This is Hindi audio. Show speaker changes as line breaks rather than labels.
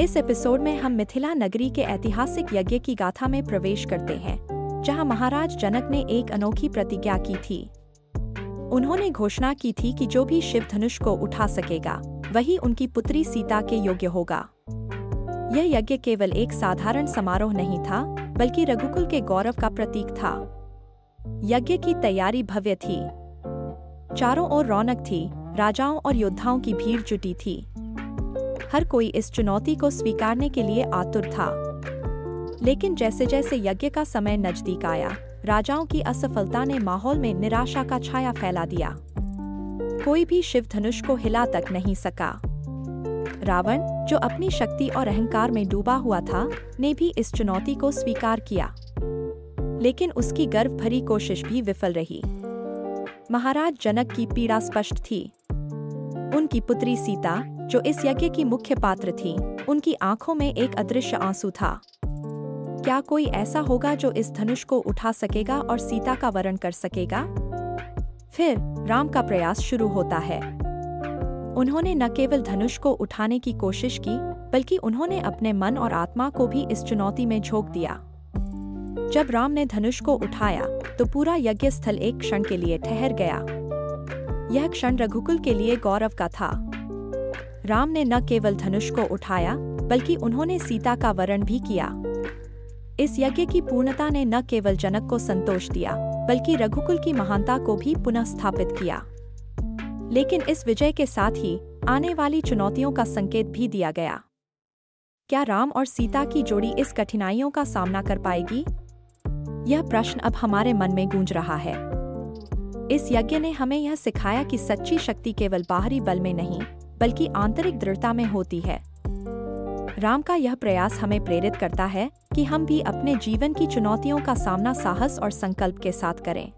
इस एपिसोड में हम मिथिला नगरी के ऐतिहासिक यज्ञ की गाथा में प्रवेश करते हैं, जहां महाराज जनक ने एक अनोखी प्रतिज्ञा की थी। उन्होंने घोषणा की थी कि जो भी शिव धनुष को उठा सकेगा, वही उनकी पुत्री सीता के योग्य होगा। यह यज्ञ केवल एक साधारण समारोह नहीं था, बल्कि रघुकुल के गौरव का प्रतीक था। यज्ञ की तैयारी भव्य थी। चारों ओर रौनक थी, राजाओं और योद्धाओं की भीड़ जुटी थी। हर कोई इस चुनौती को स्वीकारने के लिए आतुर था। लेकिन जैसे जैसे यज्ञ का समय नजदीक आया, राजाओं की असफलता ने माहौल में निराशा का छाया फैला दिया। कोई भी शिव धनुष को हिला तक नहीं सका। रावण, जो अपनी शक्ति और अहंकार में डूबा हुआ था, ने भी इस चुनौती को स्वीकार किया। लेकिन उसकी गर्व भरी कोशिश भी विफल रही। महाराज जनक की पीड़ा स्पष्ट थी। उनकी पुत्री सीता, जो इस यज्ञ की मुख्य पात्र थी, उनकी आंखों में एक अदृश्य आंसू था। क्या कोई ऐसा होगा जो इस धनुष को उठा सकेगा और सीता का वरण कर सकेगा? फिर राम का प्रयास शुरू होता है। उन्होंने न केवल धनुष को उठाने की कोशिश की, बल्कि उन्होंने अपने मन और आत्मा को भी इस चुनौती में झोंक दिया। जब राम ने धनुष को उठाया, तो पूरा यज्ञ स्थल एक क्षण के लिए ठहर गया। यह क्षण रघुकुल के लिए गौरव का था। राम ने न केवल धनुष को उठाया, बल्कि उन्होंने सीता का वरण भी किया। इस यज्ञ की पूर्णता ने न केवल जनक को संतोष दिया, बल्कि रघुकुल की महानता को भी पुनः स्थापित किया। लेकिन इस विजय के साथ ही आने वाली चुनौतियों का संकेत भी दिया गया। क्या राम और सीता की जोड़ी इस कठिनाइयों का सामना कर पाएगी? यह प्रश्न अब हमारे मन में गूंज रहा है। इस यज्ञ ने हमें यह सिखाया कि सच्ची शक्ति केवल बाहरी बल में नहीं, बल्कि आंतरिक दृढ़ता में होती है। राम का यह प्रयास हमें प्रेरित करता है कि हम भी अपने जीवन की चुनौतियों का सामना साहस और संकल्प के साथ करें।